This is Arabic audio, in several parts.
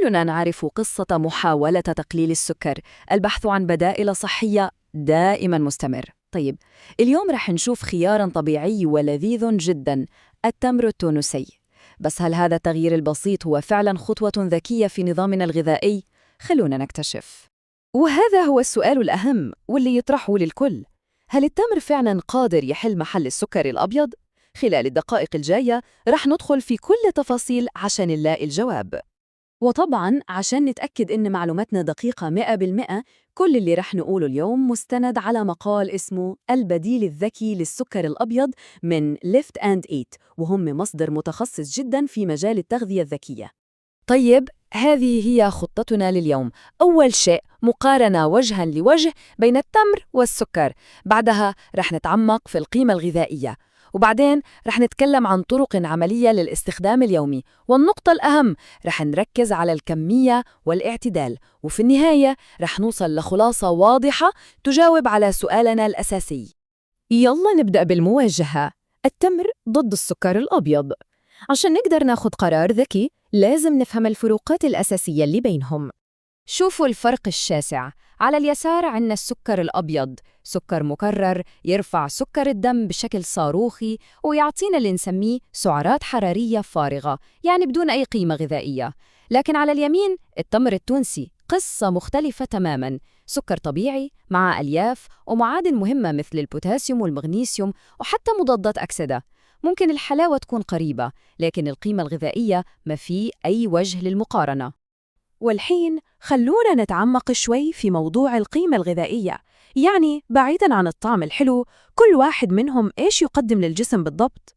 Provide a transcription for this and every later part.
كلنا نعرف قصة محاولة تقليل السكر. البحث عن بدائل صحية دائما مستمر. طيب، اليوم رح نشوف خيارا طبيعي ولذيذ جدا، التمر التونسي. بس هل هذا التغيير البسيط هو فعلا خطوة ذكية في نظامنا الغذائي؟ خلونا نكتشف. وهذا هو السؤال الأهم واللي يطرحه للكل. هل التمر فعلا قادر يحل محل السكر الأبيض؟ خلال الدقائق الجاية رح ندخل في كل تفاصيل عشان نلاقي الجواب. وطبعاً عشان نتأكد إن معلوماتنا دقيقة 100%، كل اللي رح نقوله اليوم مستند على مقال اسمه البديل الذكي للسكر الأبيض من Lift and Eat، وهم مصدر متخصص جداً في مجال التغذية الذكية. طيب، هذه هي خطتنا لليوم. أول شيء مقارنة وجهاً لوجه بين التمر والسكر، بعدها رح نتعمق في القيمة الغذائية، وبعدين رح نتكلم عن طرق عملية للاستخدام اليومي، والنقطة الأهم رح نركز على الكمية والاعتدال، وفي النهاية رح نوصل لخلاصة واضحة تجاوب على سؤالنا الأساسي. يلا نبدأ بالمواجهة، التمر ضد السكر الأبيض. عشان نقدر ناخد قرار ذكي لازم نفهم الفروقات الأساسية اللي بينهم. شوفوا الفرق الشاسع. على اليسار عندنا السكر الأبيض، سكر مكرر يرفع سكر الدم بشكل صاروخي ويعطينا اللي نسميه سعرات حرارية فارغة، يعني بدون أي قيمة غذائية. لكن على اليمين التمر التونسي، قصة مختلفة تماماً، سكر طبيعي مع ألياف ومعادن مهمة مثل البوتاسيوم والمغنيسيوم وحتى مضادات أكسدة. ممكن الحلاوة تكون قريبة، لكن القيمة الغذائية ما في أي وجه للمقارنة. والحين خلونا نتعمق شوي في موضوع القيمة الغذائية، يعني بعيداً عن الطعم الحلو، كل واحد منهم إيش يقدم للجسم بالضبط؟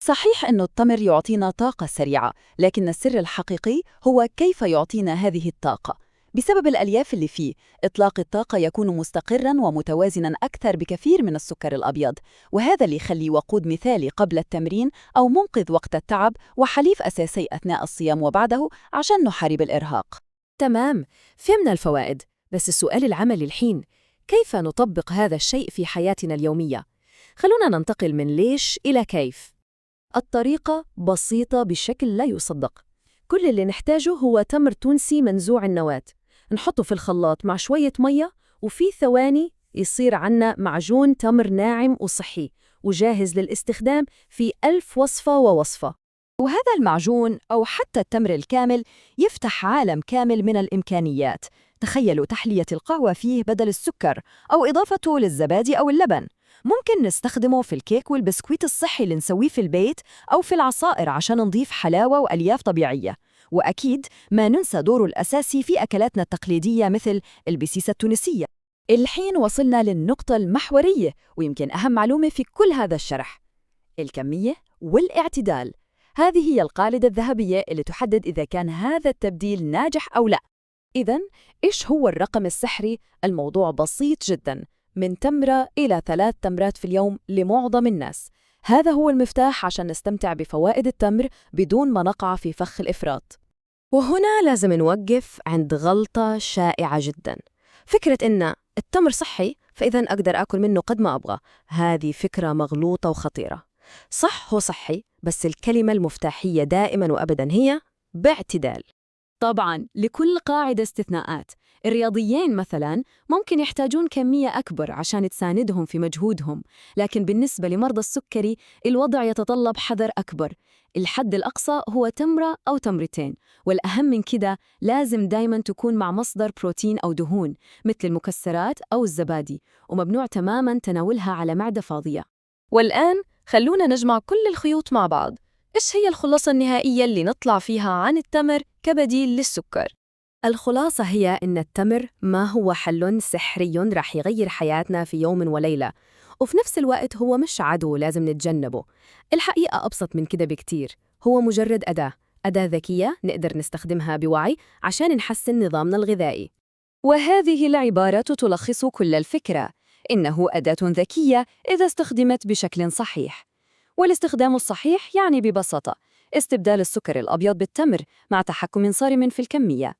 صحيح أنه التمر يعطينا طاقة سريعة، لكن السر الحقيقي هو كيف يعطينا هذه الطاقة. بسبب الألياف اللي فيه، إطلاق الطاقة يكون مستقراً ومتوازناً أكثر بكثير من السكر الأبيض، وهذا اللي يخلي وقود مثالي قبل التمرين أو منقذ وقت التعب وحليف أساسي أثناء الصيام وبعده عشان نحارب الإرهاق. تمام، فهمنا الفوائد، بس السؤال العملي الحين، كيف نطبق هذا الشيء في حياتنا اليومية؟ خلونا ننتقل من ليش إلى كيف. الطريقة بسيطة بشكل لا يصدق. كل اللي نحتاجه هو تمر تونسي منزوع النواة، نحطه في الخلاط مع شوية مية، وفي ثواني يصير عنا معجون تمر ناعم وصحي وجاهز للاستخدام في 1000 وصفة ووصفة. وهذا المعجون أو حتى التمر الكامل يفتح عالم كامل من الإمكانيات. تخيلوا تحلية القهوة فيه بدل السكر، أو إضافته للزبادي أو اللبن. ممكن نستخدمه في الكيك والبسكويت الصحي اللي نسويه في البيت، أو في العصائر عشان نضيف حلاوة وألياف طبيعية. وأكيد ما ننسى دوره الأساسي في أكلاتنا التقليدية مثل البسيسة التونسية. الحين وصلنا للنقطة المحورية، ويمكن أهم معلومة في كل هذا الشرح: الكمية والاعتدال. هذه هي القاعدة الذهبية اللي تحدد إذا كان هذا التبديل ناجح أو لا. إذن، إيش هو الرقم السحري؟ الموضوع بسيط جداً، من تمرة إلى 3 تمرات في اليوم لمعظم الناس. هذا هو المفتاح عشان نستمتع بفوائد التمر بدون ما نقع في فخ الإفراط. وهنا لازم نوقف عند غلطة شائعة جداً، فكرة إن التمر صحي فإذا أقدر أكل منه قد ما أبغى. هذه فكرة مغلوطة وخطيرة. صح، هو صحي، بس الكلمة المفتاحية دائماً وأبداً هي باعتدال. طبعاً لكل قاعدة استثناءات. الرياضيين مثلاً ممكن يحتاجون كمية أكبر عشان تساندهم في مجهودهم، لكن بالنسبة لمرضى السكري الوضع يتطلب حذر أكبر. الحد الأقصى هو تمرة أو تمرتين، والأهم من كده لازم دايماً تكون مع مصدر بروتين أو دهون مثل المكسرات أو الزبادي، وممنوع تماماً تناولها على معدة فاضية. والآن خلونا نجمع كل الخيوط مع بعض. إيش هي الخلاصة النهائية اللي نطلع فيها عن التمر كبديل للسكر؟ الخلاصة هي إن التمر ما هو حل سحري رح يغير حياتنا في يوم وليلة، وفي نفس الوقت هو مش عدو لازم نتجنبه. الحقيقة أبسط من كده بكتير، هو مجرد أداة ذكية نقدر نستخدمها بوعي عشان نحسن نظامنا الغذائي. وهذه العبارة تلخص كل الفكرة: إنه أداة ذكية إذا استخدمت بشكل صحيح. والاستخدام الصحيح يعني ببساطة استبدال السكر الأبيض بالتمر مع تحكم صارم في الكمية.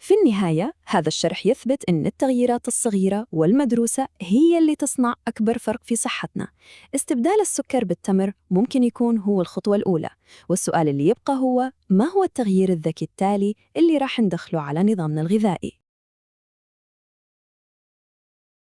في النهاية هذا الشرح يثبت أن التغييرات الصغيرة والمدروسة هي اللي تصنع أكبر فرق في صحتنا. استبدال السكر بالتمر ممكن يكون هو الخطوة الأولى، والسؤال اللي يبقى هو ما هو التغيير الذكي التالي اللي راح ندخله على نظامنا الغذائي؟